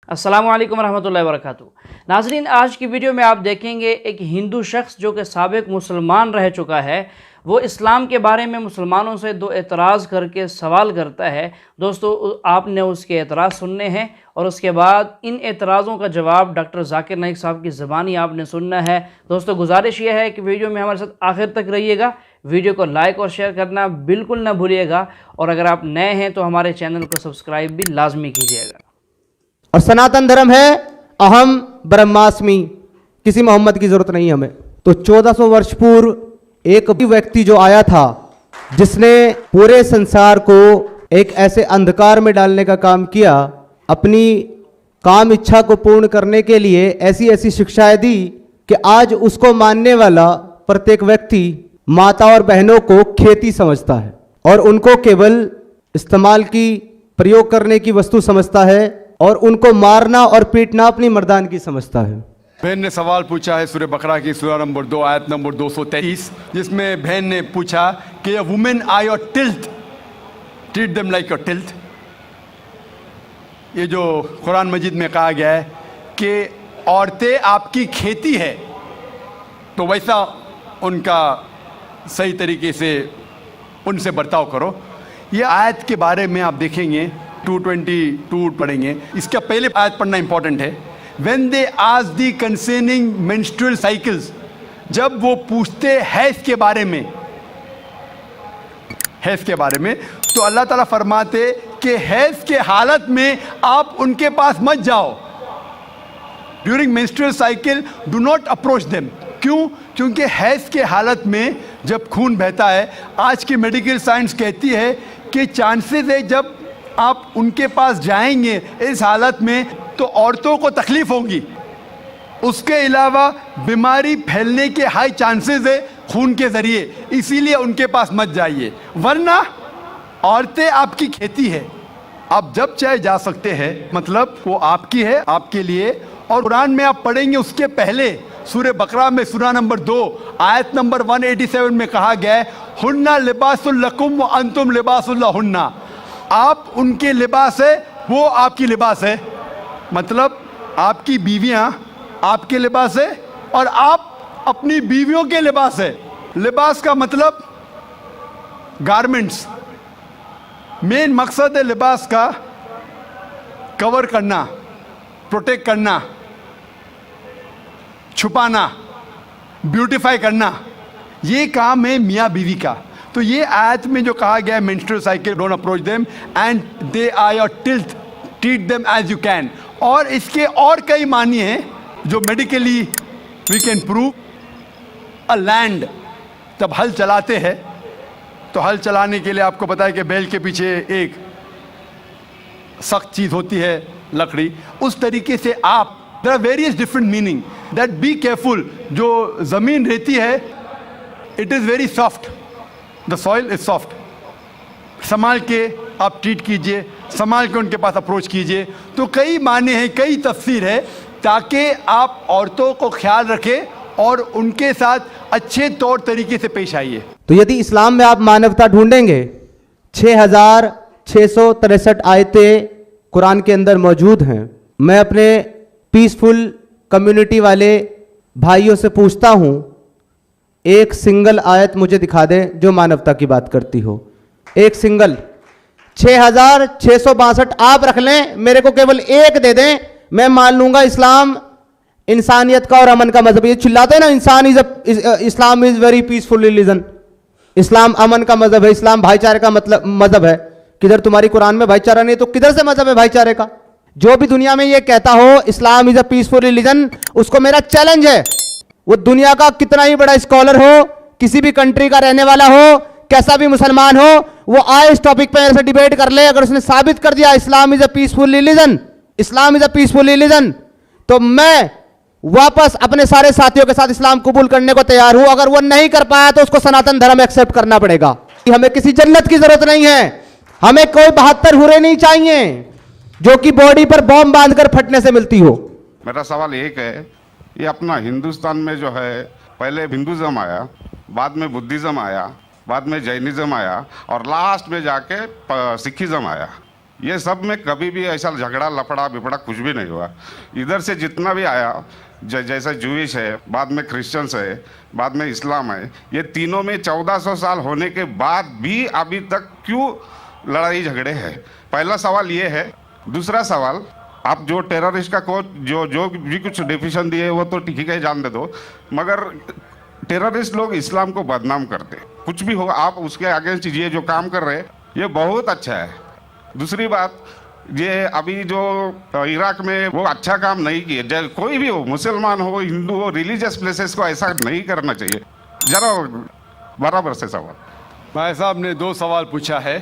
अस्सलामु अलैकुम रहमतुल्लाहि व बरकातुहू। नाज़रीन, आज की वीडियो में आप देखेंगे एक हिंदू शख्स जो कि साबिक मुसलमान रह चुका है, वो इस्लाम के बारे में मुसलमानों से दो एतराज़ करके सवाल करता है। दोस्तों, आपने उसके एतराज़ सुनने हैं और उसके बाद इन एतराज़ों का जवाब डॉक्टर ज़ाकिर नाइक साहब की ज़बानी आपने सुनना है। दोस्तों, गुजारिश यह है कि वीडियो में हमारे साथ आखिर तक रहिएगा। वीडियो को लाइक और शेयर करना बिल्कुल ना भूलिएगा और अगर आप नए हैं तो हमारे चैनल को सब्सक्राइब भी लाजमी कीजिएगा। और सनातन धर्म है अहम ब्रह्मास्मि, किसी मोहम्मद की जरूरत नहीं हमें। तो 1400 वर्ष पूर्व एक व्यक्ति जो आया था जिसने पूरे संसार को एक ऐसे अंधकार में डालने का काम किया, अपनी काम इच्छा को पूर्ण करने के लिए ऐसी ऐसी शिक्षाएं दी कि आज उसको मानने वाला प्रत्येक व्यक्ति माता और बहनों को खेती समझता है और उनको केवल इस्तेमाल की प्रयोग करने की वस्तु समझता है और उनको मारना और पीटना अपनी मर्दानगी समझता है। बहन ने सवाल पूछा है सूरह बकरा की सूरह नंबर 2 आयत नंबर 223, जिसमें बहन ने पूछा कि ये women are your tilth, treat them like your tilth. ये जो कुरान मजीद में कहा गया है कि औरतें आपकी खेती है, तो वैसा उनका सही तरीके से उनसे बर्ताव करो। ये आयत के बारे में आप देखेंगे 222 पढ़ेंगे। इसका पहले आयत पढ़ना इंपॉर्टेंट है। When they ask the concerning menstrual cycles, जब वो पूछते हैज़ के बारे में, हैज़ के बारे में, तो अल्लाह ताला फरमाते कि हैज़ के हालत में आप उनके पास मत जाओ। During menstrual cycle do not approach them। क्यों? क्योंकि हैज़ के हालत में जब खून बहता है, आज की मेडिकल साइंस कहती है कि चांसेस है जब आप उनके पास जाएंगे इस हालत में तो औरतों को तकलीफ होगी। उसके अलावा बीमारी फैलने के हाई चांसेस है खून के ज़रिए, इसीलिए उनके पास मत जाइए, वरना औरतें आपकी खेती है, आप जब चाहे जा सकते हैं, मतलब वो आपकी है, आपके लिए। और कुरान में आप पढ़ेंगे उसके पहले सूरह बकरा में सूरह नंबर 2 आयत नंबर 187 में कहा गया है, हुन्ना लिबासुल लकुम व अंतुम लिबासुल लहुन्ना। आप उनके लिबास है, वो आपकी लिबास है। मतलब आपकी बीवियां आपके लिबास है और आप अपनी बीवियों के लिबास है। लिबास का मतलब गारमेंट्स। मेन मकसद है लिबास का कवर करना, प्रोटेक्ट करना, छुपाना, ब्यूटीफाई करना, ये काम है मियाँ बीवी का। तो ये आयत में जो कहा गया है menstrual cycle, don't approach them and they are your tilth, treat them as you can. और इसके और कई मानी हैं जो medically we can prove. A land, जब हल चलाते हैं तो हल चलाने के लिए आपको पता है कि बैल के पीछे एक सख्त चीज़ होती है, लकड़ी। उस तरीके से आप, there are various different meaning that be careful. जो ज़मीन रहती है it is very soft, the soil is soft. संभाल के आप ट्रीट कीजिए, संभाल के उनके पास अप्रोच कीजिए। तो कई माने हैं, कई तफसीर है, ताकि आप औरतों को ख्याल रखें और उनके साथ अच्छे तौर तरीके से पेश आइए। तो यदि इस्लाम में आप मानवता ढूंढेंगे, 6663 आयतें कुरान के अंदर मौजूद हैं। मैं अपने पीसफुल कम्युनिटी वाले भाइयों से पूछता हूं, एक सिंगल आयत मुझे दिखा दें जो मानवता की बात करती हो। एक सिंगल। 6662 आप रख लें, मेरे को केवल एक दे दें, मैं मान लूंगा इस्लाम इंसानियत का और अमन का मजहब। ये चिल्लाते हैं ना, Islam is very peaceful religion, इस्लाम अमन का मजहब है, इस्लाम भाईचारे का मतलब मजहब है। किधर तुम्हारी कुरान में भाईचारा नहीं, तो किधर से मजहब है भाईचारे का? जो भी दुनिया में ये कहता हो इस्लाम इज अ पीसफुल रिलीजन, उसको मेरा चैलेंज है, वो दुनिया का कितना ही बड़ा स्कॉलर हो, किसी भी कंट्री का रहने वाला हो, कैसा भी मुसलमान हो, वो आए इस टॉपिक पे मेरे से डिबेट कर ले। अगर उसने साबित कर दिया Islam is a peaceful religion, Islam is a peaceful religion, तो मैं वापस अपने सारे साथियों के साथ इस्लाम कबूल करने को तैयार हूं। अगर वो नहीं कर पाया तो उसको सनातन धर्म एक्सेप्ट करना पड़ेगा। हमें किसी जन्नत की जरूरत नहीं है, हमें कोई 72 हुरे नहीं चाहिए जो कि बॉडी पर बॉम्ब बांधकर फटने से मिलती हो। मेरा सवाल एक है, ये अपना हिंदुस्तान में जो है, पहले हिंदुज़म आया, बाद में बुद्धिज़्म आया, बाद में जैनिज़्म आया और लास्ट में जाके सिखिज़्म आया। ये सब में कभी भी ऐसा झगड़ा लफड़ा बिपड़ा कुछ भी नहीं हुआ। इधर से जितना भी आया, जैसे जूइश है, बाद में क्रिश्चियंस है, बाद में इस्लाम है, ये तीनों में 1400 साल होने के बाद भी अभी तक क्यों लड़ाई झगड़े हैं? पहला सवाल ये है। दूसरा सवाल, आप जो टेररिस्ट का को जो भी कुछ डेफिनेशन दिए वो तो ठीक है, जान दे दो, मगर टेररिस्ट लोग इस्लाम को बदनाम करते। कुछ भी हो, आप उसके अगेंस्ट ये जो काम कर रहे हैं ये बहुत अच्छा है। दूसरी बात, ये अभी जो इराक में वो अच्छा काम नहीं किए, कोई भी हो, मुसलमान हो, हिंदू हो, रिलीजियस प्लेसेस को ऐसा नहीं करना चाहिए। जरा बराबर से सवाल। भाई साहब ने 2 सवाल पूछा है।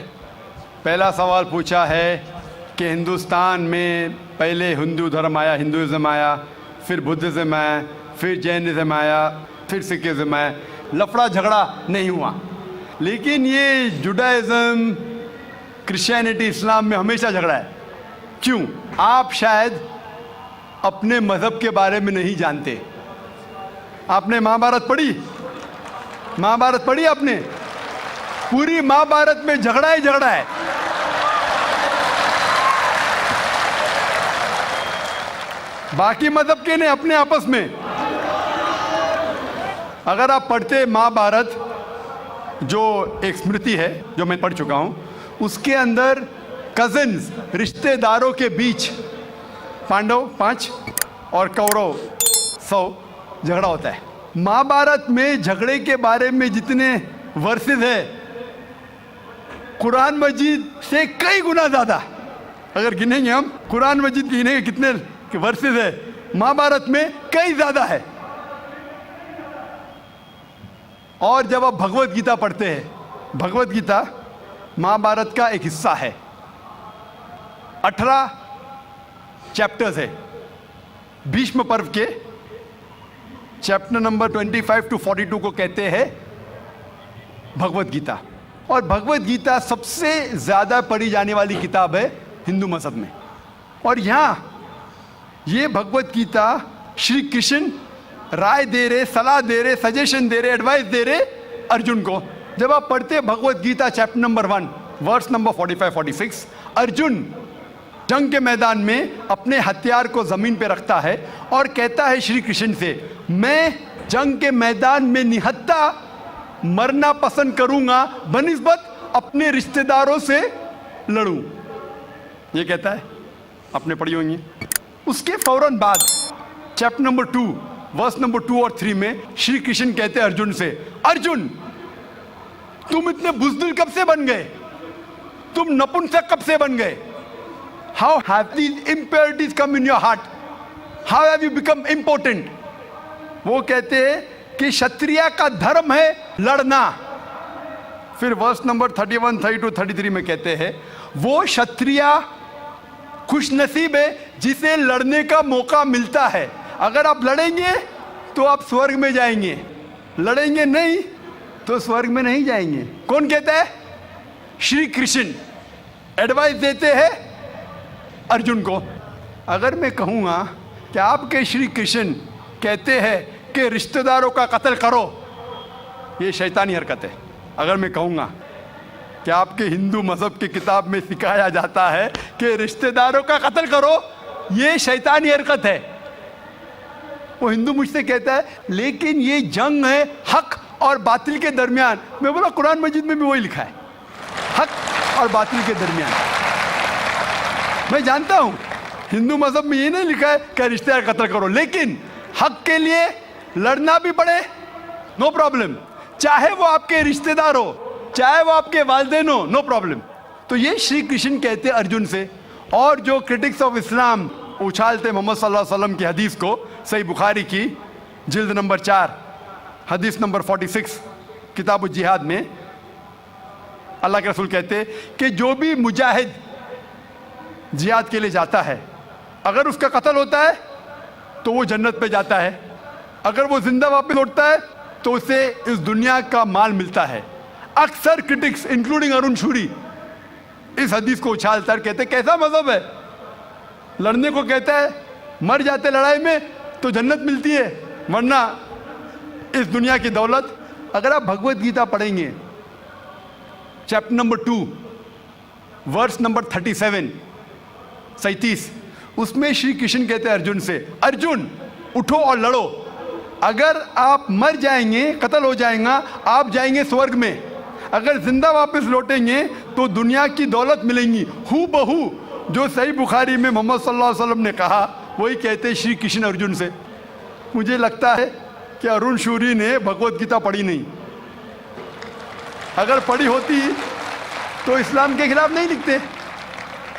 पहला सवाल पूछा है कि हिंदुस्तान में पहले हिंदू धर्म आया, हिंदुइज्म आया, फिर बुद्धिज़्म आया, फिर जैनिज़्म आया, फिर सिखिज़्म आया। लफड़ा झगड़ा नहीं हुआ, लेकिन ये जुडाइज़म, क्रिश्चियनिटी, इस्लाम में हमेशा झगड़ा है। क्यों? आप शायद अपने मज़हब के बारे में नहीं जानते। आपने महाभारत पढ़ी? महाभारत पढ़ी आपने? पूरी महाभारत में झगड़ा ही झगड़ा है। बाकी मज़हब के ने अपने आपस में। अगर आप पढ़ते महाभारत, जो एक स्मृति है जो मैं पढ़ चुका हूं, उसके अंदर कजिन्स, रिश्तेदारों के बीच पांडव 5 और कौरव 100 झगड़ा होता है। महाभारत में झगड़े के बारे में जितने वर्सेस है, कुरान मजीद से कई गुना ज़्यादा। अगर गिनेंगे हम, कुरान मजीद गिनेंगे कितने वर्सेस है, महाभारत में कई ज़्यादा है। और जब आप भगवत गीता पढ़ते हैं, भगवत गीता महाभारत का एक हिस्सा है। 18 चैप्टर्स है। भीष्म पर्व के चैप्टर नंबर 25 to 42 को कहते हैं भगवत गीता। और भगवत गीता सबसे ज़्यादा पढ़ी जाने वाली किताब है हिंदू मज़हब में। और यहाँ ये भगवत गीता श्री कृष्ण राय दे रहे, सलाह दे रहे, सजेशन दे रहे, एडवाइस दे रहे अर्जुन को। जब आप पढ़ते Bhagavad Gita chapter number 1 verse number 45-46, Arjun जंग के मैदान में अपने हथियार को ज़मीन पे रखता है और कहता है श्री कृष्ण से, मैं जंग के मैदान में निहत्था मरना पसंद करूंगा बनिस्बत अपने रिश्तेदारों से लड़ूं। ये कहता है, आपने पढ़ी होंगी। उसके फौरन बाद चैप्टर नंबर 2 वर्स नंबर 2 और 3 में श्री कृष्ण कहते हैं अर्जुन से, अर्जुन तुम इतने बुज़दिल कब से बन गए? तुम नपुंसक कब से बन गए? How have these impurities come in your heart? How have you become important? वो कहते हैं कि क्षत्रिय का धर्म है लड़ना। फिर वर्स नंबर 31, 32, 33 में कहते हैं, वो क्षत्रिय खुशनसीब है जिसे लड़ने का मौका मिलता है। अगर आप लड़ेंगे तो आप स्वर्ग में जाएंगे, लड़ेंगे नहीं तो स्वर्ग में नहीं जाएंगे। कौन कहता है? श्री कृष्ण एडवाइस देते हैं अर्जुन को। अगर मैं कहूँगा कि आपके श्री कृष्ण कहते हैं कि रिश्तेदारों का कत्ल करो, ये शैतानी हरकत है। अगर मैं कहूँगा कि आपके हिंदू मज़हब की किताब में सिखाया जाता है कि रिश्तेदारों का कत्ल करो, ये शैतानी हरकत है। वो हिंदू मुझसे कहता है लेकिन ये जंग है हक और बातिल के दरमियान। मैं बोला कुरान मजीद में भी वही लिखा है, हक और बातिल के दरमियान। मैं जानता हूँ हिंदू मज़हब में ये नहीं लिखा है कि रिश्तेदार कत्ल करो, लेकिन हक के लिए लड़ना भी पड़े, नो प्रॉब्लम। चाहे वो आपके रिश्तेदार हो, चाहे वो आपके वालिदैन हो, नो प्रॉब्लम। तो ये श्री कृष्ण कहते अर्जुन से। और जो क्रिटिक्स ऑफ इस्लाम उछालते मोहम्मद सल्लल्लाहु अलैहि वसल्लम की हदीस को, सही बुखारी की जिल्द नंबर 4 हदीस नंबर 46 किताब जिहाद में अल्लाह के रसूल कहते कि जो भी मुजाहिद जिहाद के लिए जाता है, अगर उसका कत्ल होता है तो वो जन्नत पे जाता है, अगर वो जिंदा वापस लौटता है तो उसे इस दुनिया का माल मिलता है। अक्सर क्रिटिक्स इंक्लूडिंग अरुण शूरी इस हदीस को उछालकर कहते कैसा मजहब है, लड़ने को कहता है, मर जाते लड़ाई में तो जन्नत मिलती है, वरना इस दुनिया की दौलत। अगर आप भगवत गीता पढ़ेंगे चैप्टर नंबर 2 वर्स नंबर 37, उसमें श्री कृष्ण कहते हैं अर्जुन से, अर्जुन उठो और लड़ो, अगर आप मर जाएंगे, कत्ल हो जाएगा, आप जाएंगे स्वर्ग में, अगर जिंदा वापस लौटेंगे तो दुनिया की दौलत मिलेंगी। हू बहू जो सही बुखारी में मोहम्मद सल्लल्लाहु अलैहि वसल्लम ने कहा वही कहते श्री कृष्ण अर्जुन से। मुझे लगता है कि अरुण शूरी ने भगवत गीता पढ़ी नहीं, अगर पढ़ी होती तो इस्लाम के खिलाफ नहीं लिखते।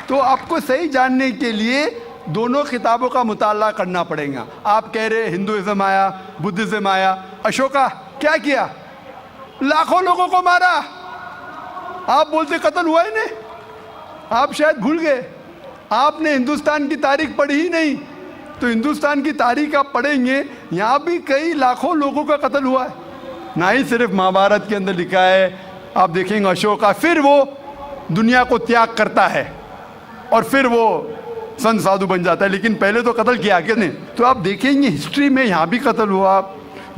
तो आपको सही जानने के लिए दोनों किताबों का मुताला करना पड़ेगा। आप कह रहे हिंदुइज्म आया, बुद्धिज्म आया, अशोका क्या किया? लाखों लोगों को मारा। आप बोलते कत्ल हुआ ही नहीं, आप शायद भूल गए, आपने हिंदुस्तान की तारीख पढ़ी ही नहीं। तो हिंदुस्तान की तारीख आप पढ़ेंगे, यहाँ भी कई लाखों लोगों का कत्ल हुआ है, ना ही सिर्फ महाभारत के अंदर लिखा है। आप देखेंगे अशोका फिर वो दुनिया को त्याग करता है और फिर वो संत साधु बन जाता है, लेकिन पहले तो कत्ल किया किसने? तो आप देखेंगे हिस्ट्री में यहाँ भी कत्ल हुआ,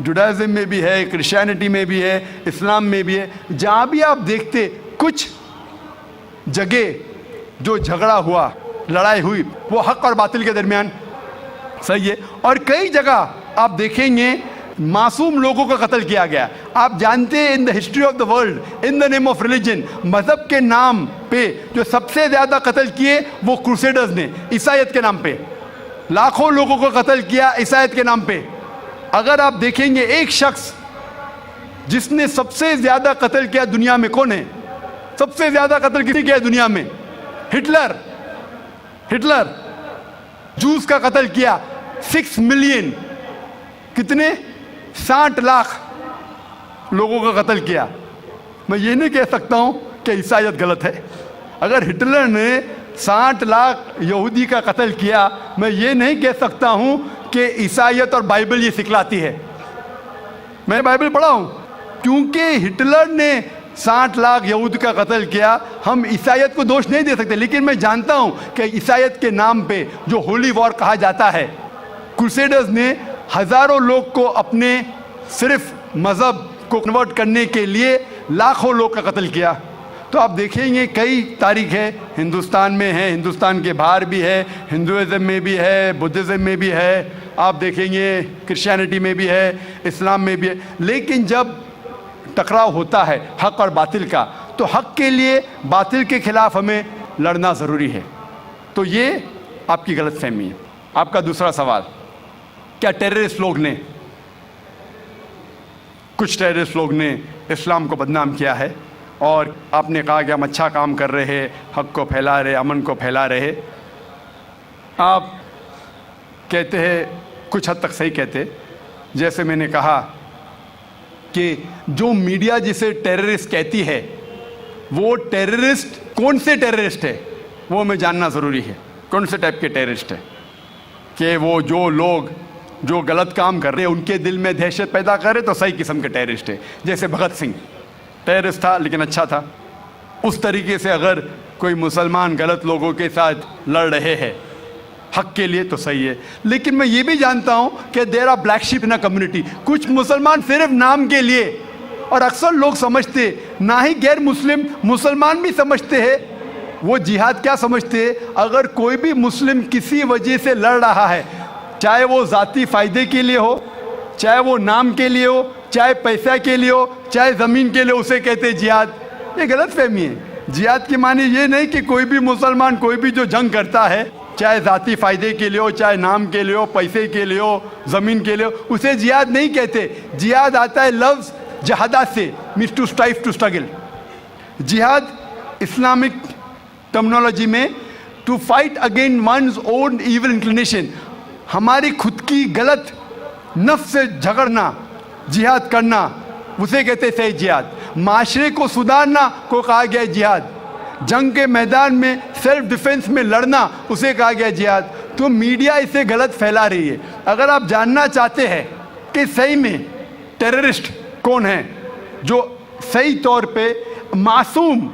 जुडाइज्म में भी है, क्रिश्चियनिटी में भी है, इस्लाम में भी है। जहाँ भी आप देखते कुछ जगह जो झगड़ा हुआ, लड़ाई हुई, वो हक और बातिल के दरमियान, सही है। और कई जगह आप देखेंगे मासूम लोगों का कत्ल किया गया। आप जानते हैं in the history of the world, in the name of religion, मजहब के नाम पे जो सबसे ज़्यादा कत्ल किए वो क्रूसेडर्स ने, ईसाईयत के नाम पे लाखों लोगों को कत्ल किया, ईसाईयत के नाम पे। अगर आप देखेंगे एक शख्स जिसने सबसे ज़्यादा कत्ल किया दुनिया में, कौन है? सबसे ज़्यादा कत्ल किसने किया दुनिया में? हिटलर। हिटलर जूस का कत्ल किया, 6 मिलियन, कितने? 60 लाख लोगों का कत्ल किया। मैं ये नहीं कह सकता हूं कि ईसाईयत गलत है। अगर हिटलर ने 60 लाख यहूदी का कत्ल किया, मैं ये नहीं कह सकता हूं कि ईसाईयत और बाइबल ये सिखलाती है। मैं बाइबल पढ़ा हूं, क्योंकि हिटलर ने 60 लाख यहूद का कत्ल किया, हम ईसाईयत को दोष नहीं दे सकते। लेकिन मैं जानता हूं कि ईसाईयत के नाम पे जो होली वॉर कहा जाता है, क्रूसेडर्स ने हजारों लोग को अपने सिर्फ मज़हब को कन्वर्ट करने के लिए लाखों लोग का कत्ल किया। तो आप देखेंगे कई तारीख है, हिंदुस्तान में है, हिंदुस्तान के बाहर भी है, हिंदुइज्म में भी है, बुद्धिज़्म में भी है, आप देखेंगे क्रिश्चियनिटी में भी है, इस्लाम में भी है। लेकिन जब टकराव होता है हक और बातिल का, तो हक के लिए बातिल के खिलाफ हमें लड़ना ज़रूरी है। तो ये आपकी गलतफहमी है। आपका दूसरा सवाल, क्या टेररिस्ट लोग ने, कुछ टेररिस्ट लोग ने इस्लाम को बदनाम किया है, और आपने कहा कि हम अच्छा काम कर रहे हैं, हक को फैला रहे, अमन को फैला रहे। आप कहते हैं, कुछ हद तक सही कहते, जैसे मैंने कहा कि जो मीडिया जिसे टेररिस्ट कहती है, वो टेररिस्ट कौन से टेररिस्ट है वो हमें जानना ज़रूरी है। कौन से टाइप के टेररिस्ट है, कि वो जो लोग जो गलत काम कर रहे हैं उनके दिल में दहशत पैदा करे तो सही किस्म के टेररिस्ट है। जैसे भगत सिंह टेररिस्ट था लेकिन अच्छा था, उस तरीके से अगर कोई मुसलमान गलत लोगों के साथ लड़ रहे हैं हक के लिए तो सही है। लेकिन मैं ये भी जानता हूँ कि there are black sheep in a community, कुछ मुसलमान सिर्फ नाम के लिए, और अक्सर लोग समझते, ना ही गैर मुस्लिम, मुसलमान भी समझते हैं, वो जिहाद क्या समझते हैं? अगर कोई भी मुस्लिम किसी वजह से लड़ रहा है, चाहे वो ज़ाती फ़ायदे के लिए हो, चाहे वो नाम के लिए हो, चाहे पैसा के लिए हो, चाहे ज़मीन के लिए, उसे कहते हैं जिहाद। ये गलत फहमी है। जिहाद की मानी ये नहीं कि कोई भी मुसलमान कोई भी जो जंग करता है, चाहे ज़ाती फ़ायदे के लिए हो, चाहे नाम के लिए हो, पैसे के लिए हो, ज़मीन के लिए हो, उसे जिहाद नहीं कहते। जिहाद आता है लफ्ज़ जहादा से, means to strive, to struggle. जिहाद इस्लामिक टर्मिनोलॉजी में to fight against one's own evil inclination, हमारी खुद की गलत नफ्स से झगड़ना, जिहाद करना, उसे कहते हैं सही जिहाद। माशरे को सुधारना को कहा गया जिहाद। जंग के मैदान में सेल्फ डिफेंस में लड़ना, उसे कहा गया जिहाद। तो मीडिया इसे गलत फैला रही है। अगर आप जानना चाहते हैं कि सही में टेररिस्ट कौन है जो सही तौर पे मासूम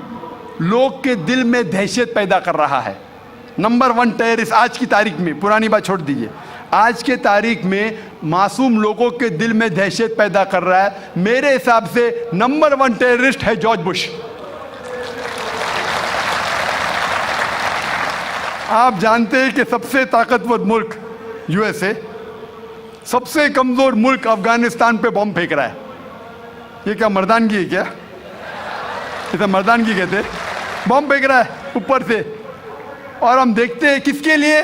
लोग के दिल में दहशत पैदा कर रहा है, नंबर 1 टेररिस्ट आज की तारीख में, पुरानी बात छोड़ दीजिए, आज के तारीख में मासूम लोगों के दिल में दहशत पैदा कर रहा है, मेरे हिसाब से नंबर 1 टेररिस्ट है जॉर्ज बुश। आप जानते हैं कि सबसे ताकतवर मुल्क यूएसए, सबसे कमजोर मुल्क अफगानिस्तान पे बम फेंक रहा है। ये क्या मर्दानगी है क्या? इसे मर्दानगी कहते हैं। बम फेंक रहा है ऊपर से, और हम देखते हैं किसके लिए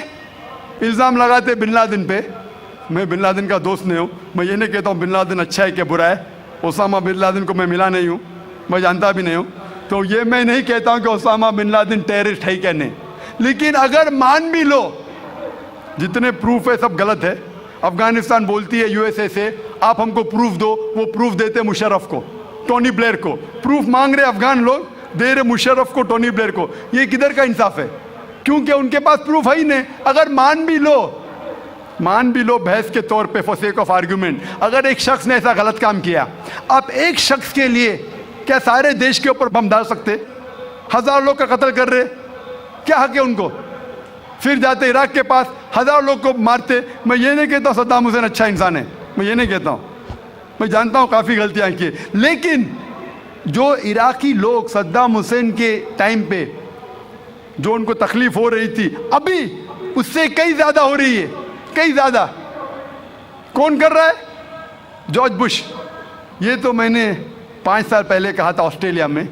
इल्ज़ाम लगाते बिन लादेन पे। मैं बिन लादेन का दोस्त नहीं हूँ, मैं ये नहीं कहता हूँ बिन लादेन अच्छा है कि बुरा है। ओसामा बिन लादेन को मैं मिला नहीं हूँ, मैं जानता भी नहीं हूँ, तो ये मैं नहीं कहता हूँ कि ओसामा बिन लादेन टेररिस्ट है क्या नहीं। लेकिन अगर मान भी लो, जितने प्रूफ है सब गलत है। अफगानिस्तान बोलती है यूएसए से आप हमको प्रूफ दो, वो प्रूफ देते मुशर्रफ को, टोनी ब्लेयर को। प्रूफ मांग रहे अफगान लोग, दे रहे मुशर्रफ को, टोनी ब्लेयर को। ये किधर का इंसाफ है? क्योंकि उनके पास प्रूफ है ही नहीं। अगर मान भी लो बहस के तौर पे, फॉर सेक ऑफ आर्ग्यूमेंट, अगर एक शख्स ने ऐसा गलत काम किया, आप एक शख्स के लिए क्या सारे देश के ऊपर बम डाल सकते? 1000 लोग का कत्ल कर रहे, क्या हक है उनको? फिर जाते इराक के पास 1000 लोग को मारते। मैं ये नहीं कहता सद्दाम हुसैन अच्छा इंसान है, मैं ये नहीं कहता हूँ, मैं जानता हूँ काफ़ी गलतियाँ की, लेकिन जो इराकी लोग सद्दाम हुसैन के टाइम पे जो उनको तकलीफ हो रही थी, अभी उससे कई ज़्यादा हो रही है, कई ज़्यादा। कौन कर रहा है? George Bush. ये तो मैंने 5 साल पहले कहा था ऑस्ट्रेलिया में,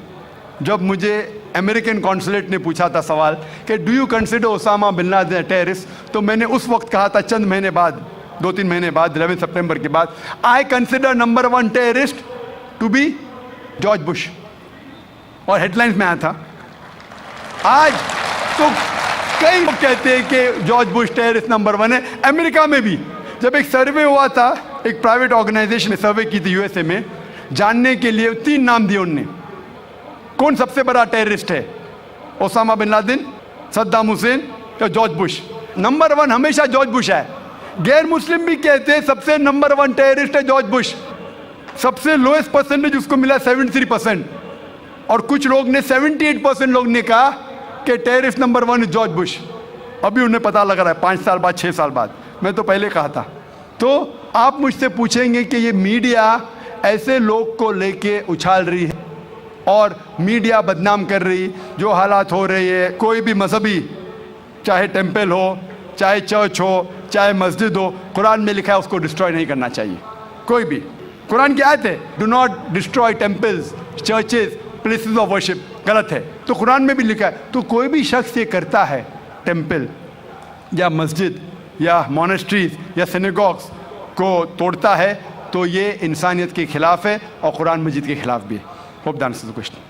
जब मुझे अमेरिकन कॉन्सुलेट ने पूछा था सवाल कि do you consider Osama bin Laden terrorist, तो मैंने उस वक्त कहा था, चंद महीने बाद, 2-3 महीने बाद, 11 सितंबर के बाद, I consider number 1 terrorist to be George Bush, और हेडलाइंस में आया था। आज तो कई लोग कहते हैं कि जॉर्ज बुश टेररिस्ट नंबर 1 है। अमेरिका में भी जब एक सर्वे हुआ था, एक प्राइवेट ऑर्गेनाइजेशन ने सर्वे की थी यूएसए में, जानने के लिए 3 नाम दिए उनने, कौन सबसे बड़ा टेररिस्ट है, Osama bin Laden, Saddam Hussein या जॉर्ज बुश। नंबर 1 हमेशा जॉर्ज बुश है। गैर मुस्लिम भी कहते हैं सबसे नंबर 1 टेररिस्ट है जॉर्ज बुश। सबसे लोएस्ट परसेंटेज उसको मिला 73%, और कुछ लोग ने 78% लोग ने कहा कि टेररिस्ट नंबर 1 जॉर्ज बुश। अभी उन्हें पता लग रहा है 5 साल बाद, 6 साल बाद। मैं तो पहले कहा था। तो आप मुझसे पूछेंगे कि ये मीडिया ऐसे लोग को लेके उछाल रही है और मीडिया बदनाम कर रही, जो हालात हो रही है, कोई भी मजहबी, चाहे टेम्पल हो, चाहे चर्च हो, चाहे मस्जिद हो, कुरान में लिखा है उसको डिस्ट्रॉय नहीं करना चाहिए। कोई भी, कुरान की आयत है, do not destroy temples, churches, places of worship, गलत है। तो कुरान में भी लिखा है। तो कोई भी शख्स ये करता है, टेम्पल या मस्जिद या मोनेस्ट्रीज या सिनेगॉग्स को तोड़ता है, तो ये इंसानियत के खिलाफ है और कुरान मजीद के खिलाफ भी है। Hope that answers the question.